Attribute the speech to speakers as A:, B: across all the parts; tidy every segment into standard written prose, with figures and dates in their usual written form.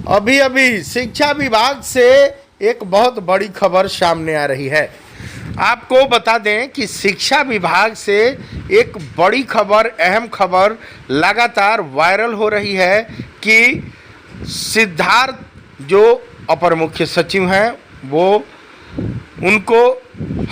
A: अभी अभी शिक्षा विभाग से एक बहुत बड़ी खबर सामने आ रही है। आपको बता दें कि शिक्षा विभाग से एक बड़ी खबर, अहम खबर लगातार वायरल हो रही है कि सिद्धार्थ जो अपर मुख्य सचिव हैं वो उनको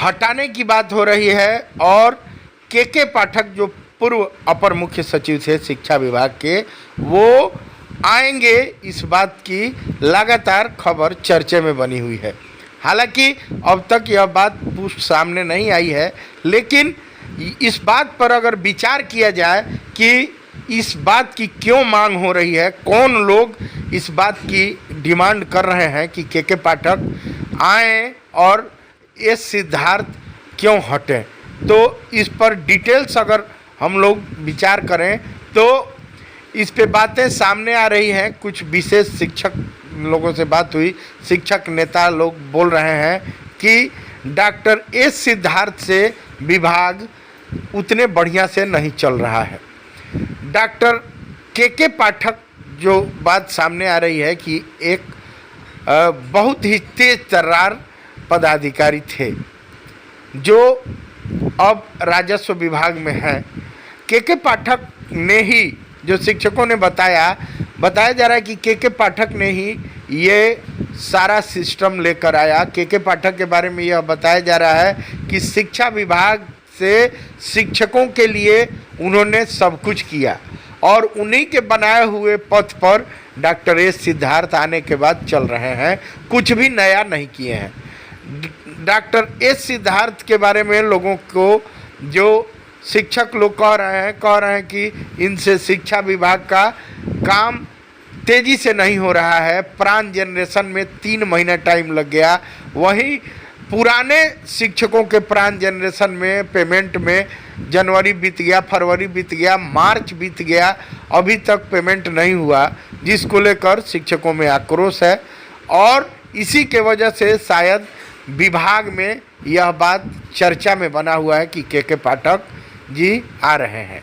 A: हटाने की बात हो रही है और के पाठक जो पूर्व अपर मुख्य सचिव थे शिक्षा विभाग के, वो आएंगे। इस बात की लगातार खबर चर्चे में बनी हुई है। हालांकि अब तक यह बात पुष्ट सामने नहीं आई है, लेकिन इस बात पर अगर विचार किया जाए कि इस बात की क्यों मांग हो रही है, कौन लोग इस बात की डिमांड कर रहे हैं कि के पाठक आएँ और ये सिद्धार्थ क्यों हटें, तो इस पर डिटेल्स अगर हम लोग विचार करें तो इस पे बातें सामने आ रही हैं। कुछ विशेष शिक्षक लोगों से बात हुई, शिक्षक नेता लोग बोल रहे हैं कि डॉक्टर एस सिद्धार्थ से विभाग उतने बढ़िया से नहीं चल रहा है। डॉक्टर के पाठक जो बात सामने आ रही है कि एक बहुत ही तेज तर्रार पदाधिकारी थे जो अब राजस्व विभाग में हैं। के पाठक ने ही, जो शिक्षकों ने बताया जा रहा है कि के पाठक ने ही ये सारा सिस्टम लेकर आया। के पाठक के बारे में यह बताया जा रहा है कि शिक्षा विभाग से शिक्षकों के लिए उन्होंने सब कुछ किया और उन्हीं के बनाए हुए पथ पर डॉक्टर एस सिद्धार्थ आने के बाद चल रहे हैं, कुछ भी नया नहीं किए हैं। डॉक्टर एस सिद्धार्थ के बारे में लोगों को, जो शिक्षक लोग कह रहे हैं कि इनसे शिक्षा विभाग का काम तेज़ी से नहीं हो रहा है। प्राण जनरेशन में 3 महीना टाइम लग गया, वहीं पुराने शिक्षकों के प्राण जनरेशन में पेमेंट में जनवरी बीत गया, फरवरी बीत गया, मार्च बीत गया, अभी तक पेमेंट नहीं हुआ, जिसको लेकर शिक्षकों में आक्रोश है। और इसी के वजह से शायद विभाग में यह बात चर्चा में बना हुआ है कि के पाठक जी आ रहे हैं।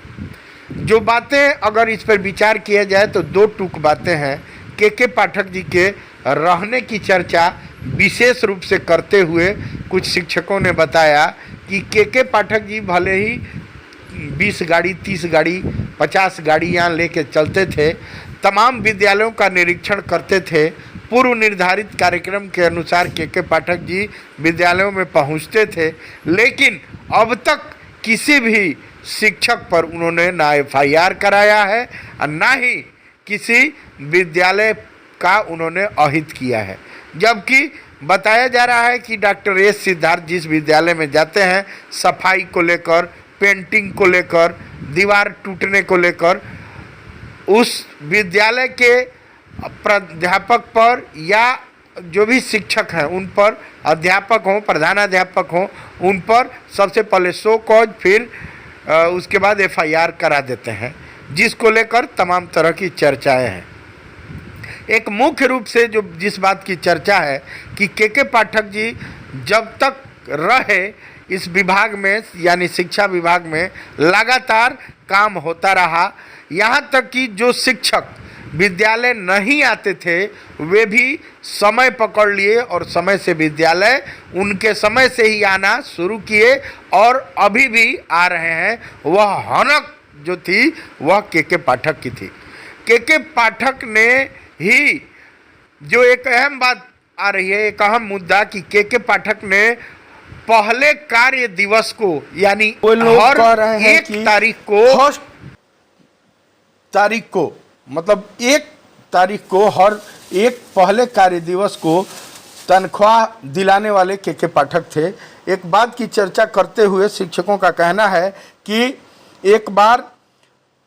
A: जो बातें अगर इस पर विचार किया जाए तो 2 टूक बातें हैं। के पाठक जी के रहने की चर्चा विशेष रूप से करते हुए कुछ शिक्षकों ने बताया कि के पाठक जी भले ही 20 गाड़ी, 30 गाड़ी, 50 गाड़ी यहाँ लेके चलते थे, तमाम विद्यालयों का निरीक्षण करते थे, पूर्व निर्धारित कार्यक्रम के अनुसार के पाठक जी विद्यालयों में पहुँचते थे, लेकिन अब तक किसी भी शिक्षक पर उन्होंने ना FIR कराया है और ना ही किसी विद्यालय का उन्होंने अहित किया है। जबकि बताया जा रहा है कि डॉक्टर एस सिद्धार्थ जिस विद्यालय में जाते हैं, सफाई को लेकर, पेंटिंग को लेकर, दीवार टूटने को लेकर, उस विद्यालय के प्राध्यापक पर या जो भी शिक्षक हैं उन पर, अध्यापक हों, प्रधानाध्यापक हों, उन पर सबसे पहले शो कॉज, फिर उसके बाद FIR करा देते हैं, जिसको लेकर तमाम तरह की चर्चाएं हैं। एक मुख्य रूप से जो जिस बात की चर्चा है कि के पाठक जी जब तक रहे इस विभाग में, यानी शिक्षा विभाग में, लगातार काम होता रहा। यहाँ तक कि जो शिक्षक विद्यालय नहीं आते थे वे भी समय पकड़ लिए और समय से विद्यालय उनके समय से ही आना शुरू किए और अभी भी आ रहे हैं। वह हनक जो थी वह के पाठक की थी। के पाठक ने ही, जो एक अहम बात आ रही है, एक अहम मुद्दा कि के पाठक ने पहले कार्य दिवस को, यानी हर 1 तारीख को मतलब 1 तारीख को हर एक पहले कार्य दिवस को तनख्वाह दिलाने वाले के पाठक थे। एक बात की चर्चा करते हुए शिक्षकों का कहना है कि एक बार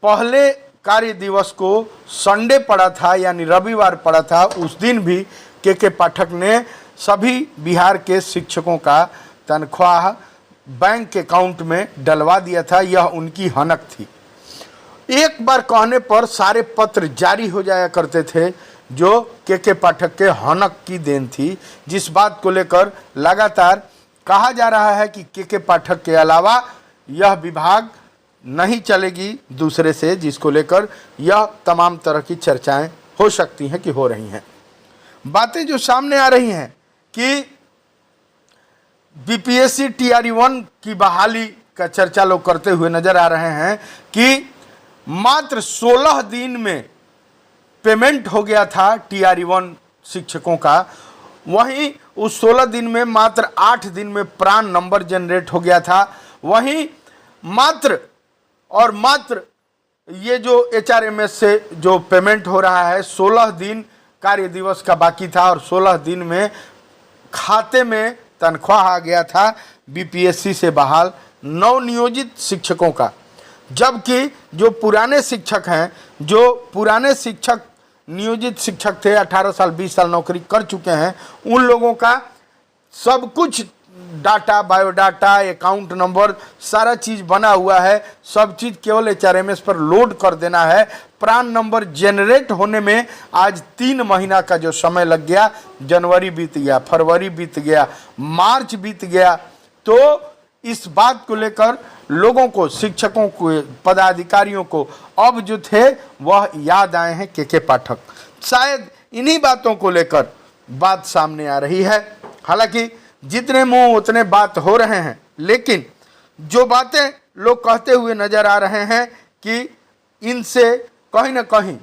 A: पहले कार्य दिवस को संडे पड़ा था, यानी रविवार पड़ा था, उस दिन भी के पाठक ने सभी बिहार के शिक्षकों का तनख्वाह बैंक अकाउंट में डलवा दिया था। यह उनकी हनक थी। एक बार कहने पर सारे पत्र जारी हो जाया करते थे, जो के पाठक के हनक की देन थी, जिस बात को लेकर लगातार कहा जा रहा है कि के पाठक के अलावा यह विभाग नहीं चलेगी दूसरे से, जिसको लेकर यह तमाम तरह की चर्चाएं हो सकती हैं कि हो रही हैं। बातें जो सामने आ रही हैं कि बीपीएससी टीआरई 1 की बहाली का चर्चा लोग करते हुए नजर आ रहे हैं कि मात्र 16 दिन में पेमेंट हो गया था टीआरई 1 शिक्षकों का। वहीं उस 16 दिन में मात्र 8 दिन में प्रान नंबर जनरेट हो गया था। वहीं मात्र ये जो एचआरएमएस से जो पेमेंट हो रहा है 16 दिन कार्य दिवस का बाकी था और 16 दिन में खाते में तनख्वाह आ गया था बीपीएससी से बहाल नवनियोजित शिक्षकों का। जबकि जो पुराने शिक्षक नियोजित शिक्षक थे, 18 साल 20 साल नौकरी कर चुके हैं, उन लोगों का सब कुछ डाटा, बायोडाटा, अकाउंट नंबर, सारा चीज़ बना हुआ है। सब चीज़ केवल एचआरएमएस पर लोड कर देना है। प्रान नंबर जनरेट होने में आज 3 महीना का जो समय लग गया, जनवरी बीत गया, फरवरी बीत गया, मार्च बीत गया। तो इस बात को लेकर लोगों को, शिक्षकों को, पदाधिकारियों को अब जो थे वह याद आए हैं के पाठक। शायद इन्हीं बातों को लेकर बात सामने आ रही है। हालांकि जितने मुंह उतने बात हो रहे हैं, लेकिन जो बातें लोग कहते हुए नजर आ रहे हैं कि इनसे कहीं ना कहीं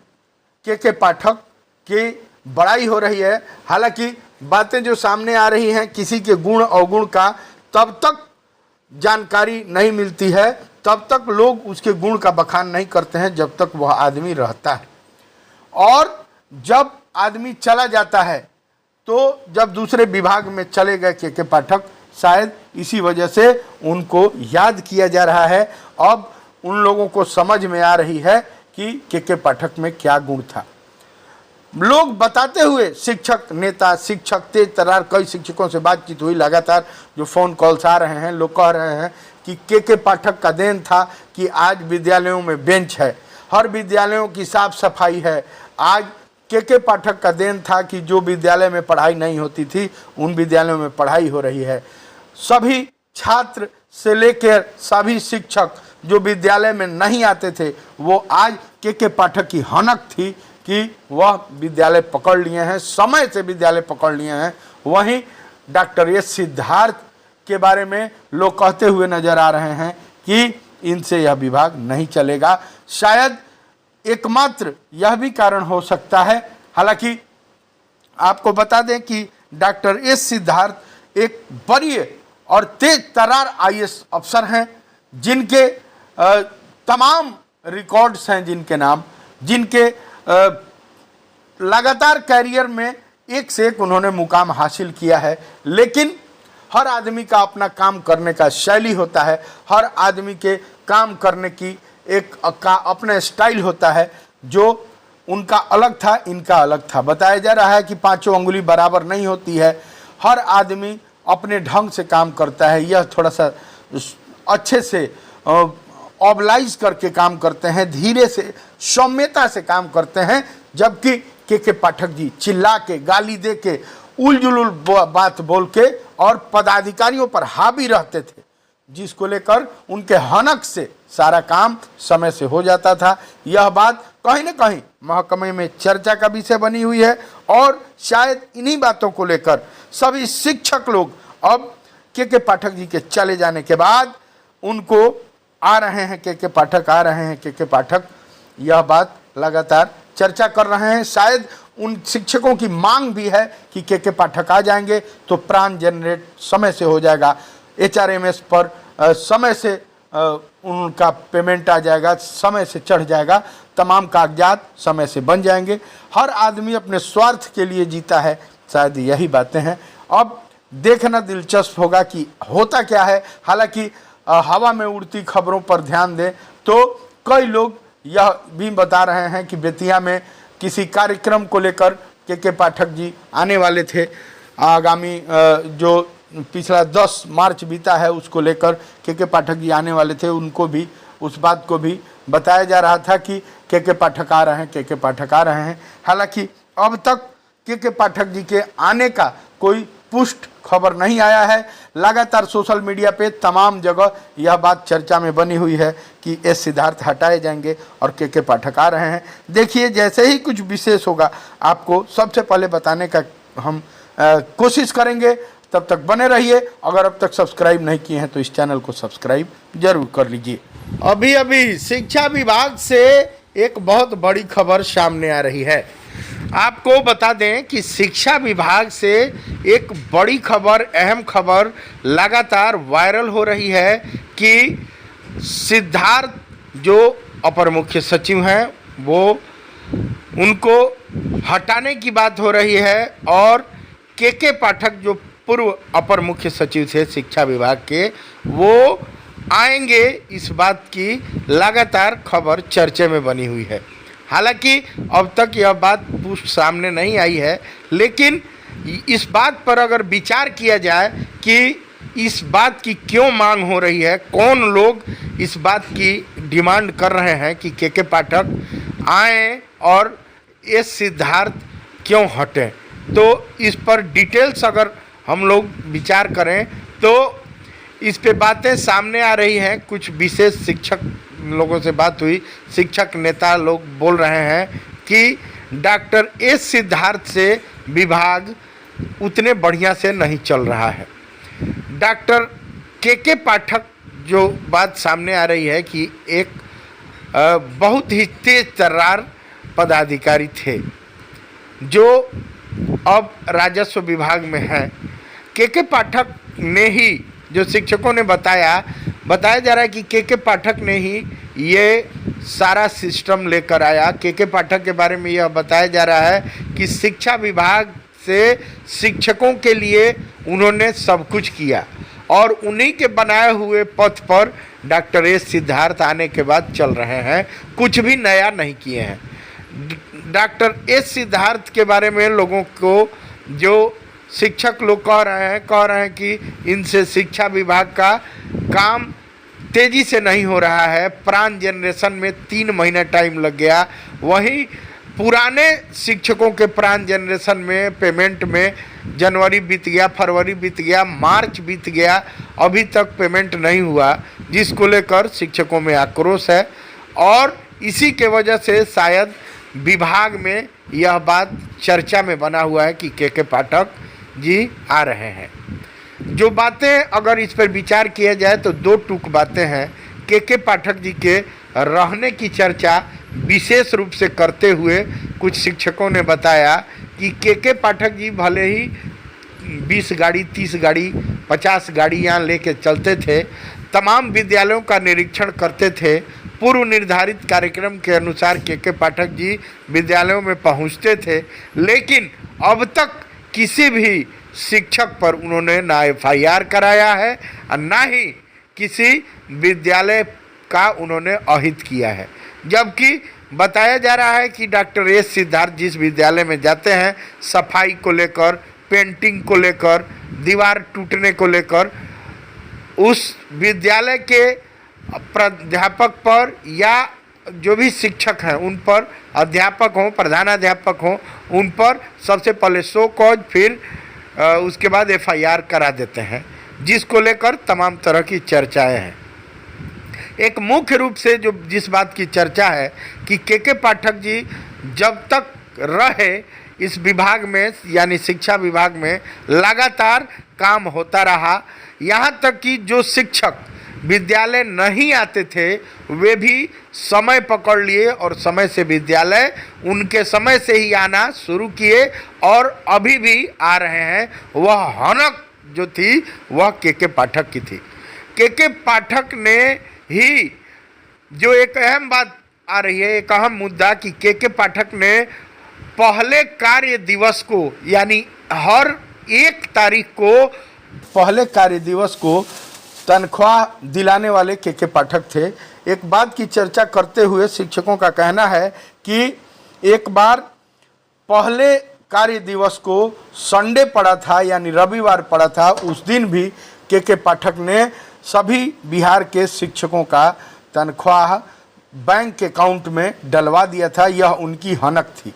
A: के पाठक की बड़ाई हो रही है। हालांकि बातें जो सामने आ रही हैं, किसी के गुण अवगुण का तब तक जानकारी नहीं मिलती है, तब तक लोग उसके गुण का बखान नहीं करते हैं जब तक वह आदमी रहता है। और जब आदमी चला जाता है, तो जब दूसरे विभाग में चले गए के पाठक, शायद इसी वजह से उनको याद किया जा रहा है। अब उन लोगों को समझ में आ रही है कि के पाठक में क्या गुण था। लोग बताते हुए, शिक्षक, नेता, शिक्षक, तेज तर्रार कई शिक्षकों से बातचीत हुई, लगातार जो फ़ोन कॉल्स आ रहे हैं, लोग कह रहे हैं कि के पाठक का देन था कि आज विद्यालयों में बेंच है, हर विद्यालयों की साफ सफाई है। आज के पाठक का देन था कि जो विद्यालय में पढ़ाई नहीं होती थी, उन विद्यालयों में पढ़ाई हो रही है। सभी छात्र से लेकर सभी शिक्षक जो विद्यालय में नहीं आते थे, वो आज के पाठक की हनक थी कि वह विद्यालय पकड़ लिए हैं, समय से विद्यालय पकड़ लिए हैं। वहीं डॉक्टर एस सिद्धार्थ के बारे में लोग कहते हुए नजर आ रहे हैं कि इनसे यह विभाग नहीं चलेगा। शायद एकमात्र यह भी कारण हो सकता है। हालांकि आपको बता दें कि डॉक्टर एस सिद्धार्थ एक वरीय और तेज तर्रार आईएएस अफसर हैं, जिनके तमाम रिकॉर्ड्स हैं, जिनके नाम, जिनके लगातार कैरियर में एक से एक उन्होंने मुकाम हासिल किया है। लेकिन हर आदमी का अपना काम करने का शैली होता है, हर आदमी के काम करने की एक का अपना स्टाइल होता है। जो उनका अलग था, इनका अलग था। बताया जा रहा है कि 5 अंगुली बराबर नहीं होती है, हर आदमी अपने ढंग से काम करता है। यह थोड़ा सा अच्छे से ऑबलाइज करके काम करते हैं, धीरे से, सौम्यता से काम करते हैं। जबकि के पाठक जी चिल्ला के, गाली दे के, उलझुल बात बोल के और पदाधिकारियों पर हावी रहते थे, जिसको लेकर उनके हनक से सारा काम समय से हो जाता था। यह बात कहीं न कहीं महकमे में चर्चा का विषय बनी हुई है। और शायद इन्हीं बातों को लेकर सभी शिक्षक लोग अब के पाठक जी के चले जाने के बाद उनको आ रहे हैं, के पाठक आ रहे हैं, के पाठक, यह बात लगातार चर्चा कर रहे हैं। शायद उन शिक्षकों की मांग भी है कि के पाठक आ जाएंगे तो प्राण जनरेट समय से हो जाएगा, एचआरएमएस पर समय से उनका पेमेंट आ जाएगा, समय से चढ़ जाएगा, तमाम कागजात समय से बन जाएंगे। हर आदमी अपने स्वार्थ के लिए जीता है, शायद यही बातें हैं। अब देखना दिलचस्प होगा कि होता क्या है। हालांकि हवा में उड़ती खबरों पर ध्यान दें तो कई लोग यह भी बता रहे हैं कि बेतिया में किसी कार्यक्रम को लेकर के पाठक जी आने वाले थे। आगामी जो पिछला 10 मार्च बीता है उसको लेकर के पाठक जी आने वाले थे। उनको भी, उस बात को भी बताया जा रहा था कि के पाठक आ रहे हैं, के पाठक आ रहे हैं। हालांकि अब तक के पाठक जी के आने का कोई पुष्ट खबर नहीं आया है। लगातार सोशल मीडिया पे तमाम जगह यह बात चर्चा में बनी हुई है कि एस सिद्धार्थ हटाए जाएंगे और के पाठक आ रहे हैं। देखिए, जैसे ही कुछ विशेष होगा आपको सबसे पहले बताने का हम कोशिश करेंगे। तब तक बने रहिए। अगर अब तक सब्सक्राइब नहीं किए हैं तो इस चैनल को सब्सक्राइब जरूर कर लीजिए। अभी अभी शिक्षा विभाग से एक बहुत बड़ी खबर सामने आ रही है। आपको बता दें कि शिक्षा विभाग से एक बड़ी खबर, अहम खबर लगातार वायरल हो रही है कि सिद्धार्थ जो अपर मुख्य सचिव हैं वो उनको हटाने की बात हो रही है और के पाठक जो पूर्व अपर मुख्य सचिव थे शिक्षा विभाग के, वो आएंगे। इस बात की लगातार खबर चर्चे में बनी हुई है। हालांकि अब तक यह बात पुष्ट सामने नहीं आई है, लेकिन इस बात पर अगर विचार किया जाए कि इस बात की क्यों मांग हो रही है, कौन लोग इस बात की डिमांड कर रहे हैं कि के पाठक आएँ और एस सिद्धार्थ क्यों हटें, तो इस पर डिटेल्स अगर हम लोग विचार करें तो इस पे बातें सामने आ रही हैं। कुछ विशेष शिक्षक लोगों से बात हुई, शिक्षक नेता लोग बोल रहे हैं कि डॉक्टर एस सिद्धार्थ से विभाग उतने बढ़िया से नहीं चल रहा है। डॉक्टर के पाठक जो बात सामने आ रही है कि एक बहुत ही तेज तर्रार पदाधिकारी थे जो अब राजस्व विभाग में हैं। के पाठक ने ही, जो शिक्षकों ने बताया जा रहा है कि के पाठक ने ही ये सारा सिस्टम लेकर आया। के पाठक के बारे में यह बताया जा रहा है कि शिक्षा विभाग से शिक्षकों के लिए उन्होंने सब कुछ किया और उन्हीं के बनाए हुए पथ पर डॉक्टर एस सिद्धार्थ आने के बाद चल रहे हैं, कुछ भी नया नहीं किए हैं। डॉक्टर एस सिद्धार्थ के बारे में लोगों को, जो शिक्षक लोग कह रहे हैं कि इनसे शिक्षा विभाग का काम तेज़ी से नहीं हो रहा है। प्राण जनरेशन में 3 महीना टाइम लग गया, वहीं पुराने शिक्षकों के प्राण जनरेशन में पेमेंट में जनवरी बीत गया, फरवरी बीत गया, मार्च बीत गया, अभी तक पेमेंट नहीं हुआ, जिसको लेकर शिक्षकों में आक्रोश है और इसी के वजह से शायद विभाग में यह बात चर्चा में बना हुआ है कि के पाठक जी आ रहे हैं। जो बातें अगर इस पर विचार किया जाए तो 2 टूक बातें हैं। के पाठक जी के रहने की चर्चा विशेष रूप से करते हुए कुछ शिक्षकों ने बताया कि के पाठक जी भले ही 20 गाड़ी, 30 गाड़ी, 50 गाड़ी यहाँ लेके चलते थे, तमाम विद्यालयों का निरीक्षण करते थे, पूर्व निर्धारित कार्यक्रम के अनुसार के पाठक जी विद्यालयों में पहुंचते थे, लेकिन अब तक किसी भी शिक्षक पर उन्होंने ना FIR कराया है और ना ही किसी विद्यालय का उन्होंने अहित किया है। जबकि बताया जा रहा है कि डॉक्टर एस सिद्धार्थ जिस विद्यालय में जाते हैं, सफाई को लेकर, पेंटिंग को लेकर, दीवार टूटने को लेकर, उस विद्यालय के प्राध्यापक पर या जो भी शिक्षक हैं उन पर, अध्यापक हों, प्रधानाध्यापक हों, उन पर सबसे पहले शो कॉज, फिर उसके बाद FIR करा देते हैं, जिसको लेकर तमाम तरह की चर्चाएं हैं। एक मुख्य रूप से जो जिस बात की चर्चा है कि के पाठक जी जब तक रहे इस विभाग में, यानी शिक्षा विभाग में, लगातार काम होता रहा। यहाँ तक कि जो शिक्षक विद्यालय नहीं आते थे वे भी समय पकड़ लिए और समय से विद्यालय उनके समय से ही आना शुरू किए और अभी भी आ रहे हैं। वह हनक जो थी वह के पाठक की थी। के पाठक ने ही, जो एक अहम बात आ रही है, एक अहम मुद्दा कि के पाठक ने पहले कार्य दिवस को, यानी हर 1 तारीख को पहले कार्य दिवस को तनख्वाह दिलाने वाले के पाठक थे। एक बात की चर्चा करते हुए शिक्षकों का कहना है कि एक बार पहले कार्य दिवस को संडे पड़ा था, यानी रविवार पड़ा था, उस दिन भी के पाठक ने सभी बिहार के शिक्षकों का तनख्वाह बैंक अकाउंट में डलवा दिया था। यह उनकी हनक थी।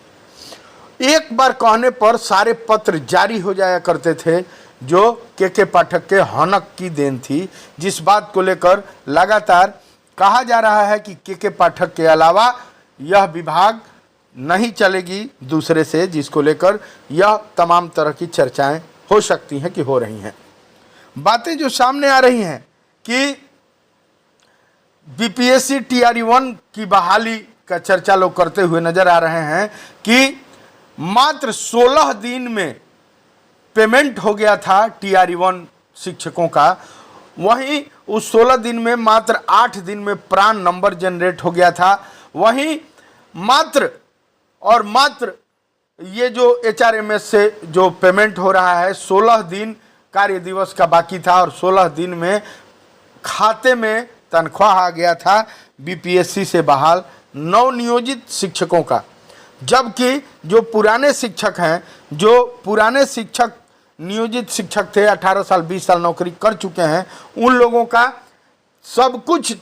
A: एक बार कहने पर सारे पत्र जारी हो जाया करते थे, जो के पाठक के हनक की देन थी, जिस बात को लेकर लगातार कहा जा रहा है कि के पाठक के अलावा यह विभाग नहीं चलेगी दूसरे से, जिसको लेकर यह तमाम तरह की चर्चाएं हो सकती हैं कि हो रही हैं। बातें जो सामने आ रही हैं कि बीपीएससी TRE-1 की बहाली का चर्चा लोग करते हुए नजर आ रहे हैं कि मात्र 16 दिन में पेमेंट हो गया था TRE-1 शिक्षकों का, वहीं उस 16 दिन में मात्र 8 दिन में प्राण नंबर जनरेट हो गया था। वहीं मात्र ये जो HRMS से जो पेमेंट हो रहा है 16 दिन कार्य दिवस का बाकी था और 16 दिन में खाते में तनख्वाह आ गया था बीपीएससी से बहाल नवनियोजित शिक्षकों का। जबकि जो पुराने शिक्षक हैं, जो पुराने शिक्षक नियोजित शिक्षक थे, 18 साल 20 साल नौकरी कर चुके हैं, उन लोगों का सब कुछ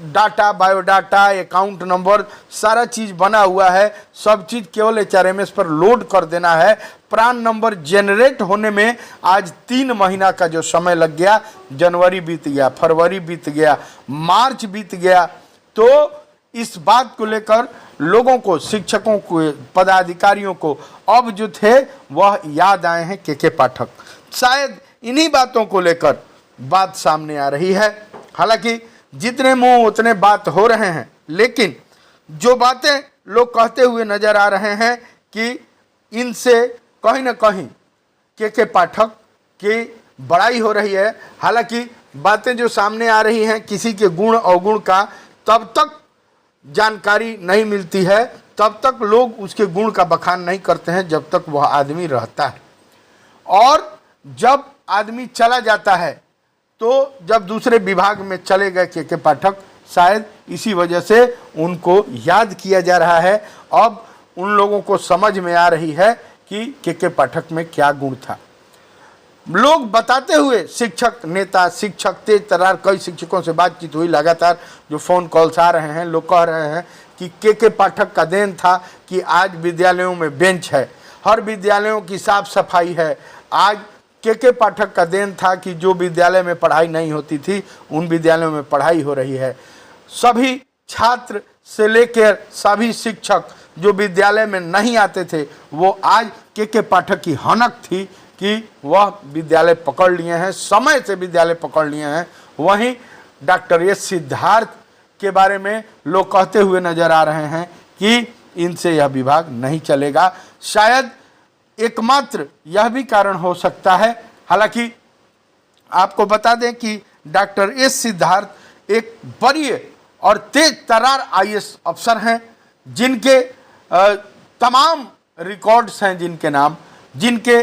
A: डाटा, बायोडाटा, अकाउंट नंबर, सारा चीज़ बना हुआ है। सब चीज़ केवल HRMS पर लोड कर देना है। प्राण नंबर जनरेट होने में आज 3 महीना का जो समय लग गया, जनवरी बीत गया, फरवरी बीत गया, मार्च बीत गया। तो इस बात को लेकर लोगों को, शिक्षकों को, पदाधिकारियों को अब जो थे वह याद आए हैं के पाठक। शायद इन्हीं बातों को लेकर बात सामने आ रही है। हालांकि जितने मुंह उतने बात हो रहे हैं, लेकिन जो बातें लोग कहते हुए नजर आ रहे हैं कि इनसे कहीं ना कहीं के पाठक की बड़ाई हो रही है। हालांकि बातें जो सामने आ रही हैं, किसी के गुण अवगुण का तब तक जानकारी नहीं मिलती है, तब तक लोग उसके गुण का बखान नहीं करते हैं जब तक वह आदमी रहता है। और जब आदमी चला जाता है, तो जब दूसरे विभाग में चले गए के पाठक, शायद इसी वजह से उनको याद किया जा रहा है। अब उन लोगों को समझ में आ रही है कि के पाठक में क्या गुण था। लोग बताते हुए, शिक्षक, नेता, शिक्षक, तेज तर्रार कई शिक्षकों से बातचीत हुई, लगातार जो फ़ोन कॉल्स आ रहे हैं, लोग कह रहे हैं कि के पाठक का देन था कि आज विद्यालयों में बेंच है, हर विद्यालयों की साफ सफाई है। आज के पाठक का देन था कि जो विद्यालय में पढ़ाई नहीं होती थी, उन विद्यालयों में पढ़ाई हो रही है। सभी छात्र से लेकर सभी शिक्षक जो विद्यालय में नहीं आते थे, वो आज के पाठक की हनक थी कि वह विद्यालय पकड़ लिए हैं, समय से विद्यालय पकड़ लिए हैं। वहीं डॉक्टर एस सिद्धार्थ के बारे में लोग कहते हुए नजर आ रहे हैं कि इनसे यह विभाग नहीं चलेगा। शायद एकमात्र यह भी कारण हो सकता है। हालांकि आपको बता दें कि डॉक्टर एस सिद्धार्थ एक वरीय और तेज तर्रार IAS अफसर हैं, जिनके तमाम रिकॉर्ड्स हैं, जिनके नाम, जिनके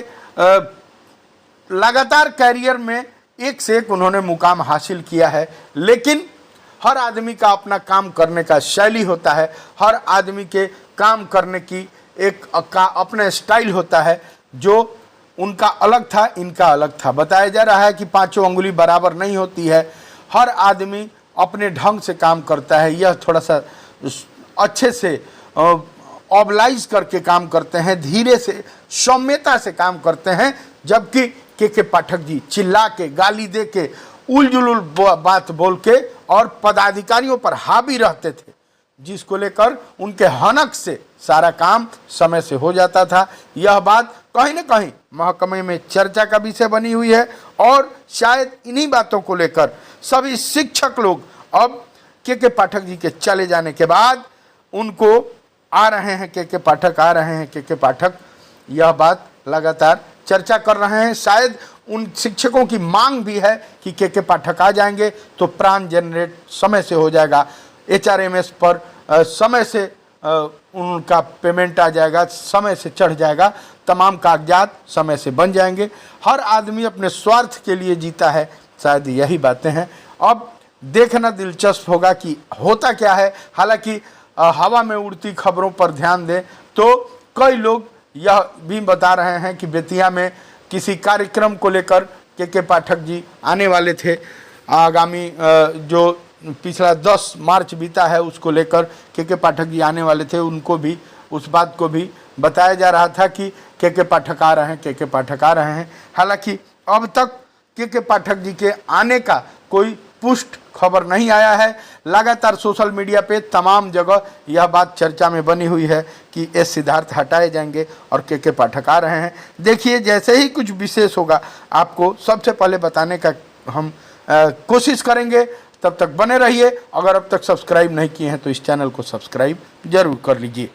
A: लगातार कैरियर में एक से एक उन्होंने मुकाम हासिल किया है। लेकिन हर आदमी का अपना काम करने का शैली होता है, हर आदमी के काम करने की एक का अपना स्टाइल होता है। जो उनका अलग था, इनका अलग था। बताया जा रहा है कि 5 अंगुली बराबर नहीं होती है, हर आदमी अपने ढंग से काम करता है। यह थोड़ा सा अच्छे से ऑबलाइज करके काम करते हैं, धीरे से, सौम्यता से काम करते हैं। जबकि के पाठक जी चिल्ला के, गाली दे के, उलझुल बात बोल के और पदाधिकारियों पर हावी रहते थे, जिसको लेकर उनके हनक से सारा काम समय से हो जाता था। यह बात कहीं न कहीं महकमे में चर्चा का विषय बनी हुई है। और शायद इन्हीं बातों को लेकर सभी शिक्षक लोग अब के पाठक जी के चले जाने के बाद उनको आ रहे हैं, के पाठक आ रहे हैं, के पाठक, यह बात लगातार चर्चा कर रहे हैं। शायद उन शिक्षकों की मांग भी है कि के पाठक आ जाएंगे तो प्राण जनरेट समय से हो जाएगा, HRMS पर समय से उनका पेमेंट आ जाएगा, समय से चढ़ जाएगा, तमाम कागजात समय से बन जाएंगे। हर आदमी अपने स्वार्थ के लिए जीता है, शायद यही बातें हैं। अब देखना दिलचस्प होगा कि होता क्या है। हालांकि हवा में उड़ती खबरों पर ध्यान दें तो कई लोग यह भी बता रहे हैं कि बेतिया में किसी कार्यक्रम को लेकर के पाठक जी आने वाले थे। आगामी जो पिछला 10 मार्च बीता है उसको लेकर के पाठक जी आने वाले थे। उनको भी, उस बात को भी बताया जा रहा था कि के पाठक आ रहे हैं, के पाठक आ रहे हैं। हालांकि अब तक के पाठक जी के आने का कोई पुष्ट खबर नहीं आया है। लगातार सोशल मीडिया पे तमाम जगह यह बात चर्चा में बनी हुई है कि एस सिद्धार्थ हटाए जाएंगे और के पाठक आ रहे हैं। देखिए, जैसे ही कुछ विशेष होगा आपको सबसे पहले बताने का हम कोशिश करेंगे। तब तक बने रहिए। अगर अब तक सब्सक्राइब नहीं किए हैं तो इस चैनल को सब्सक्राइब जरूर कर लीजिए।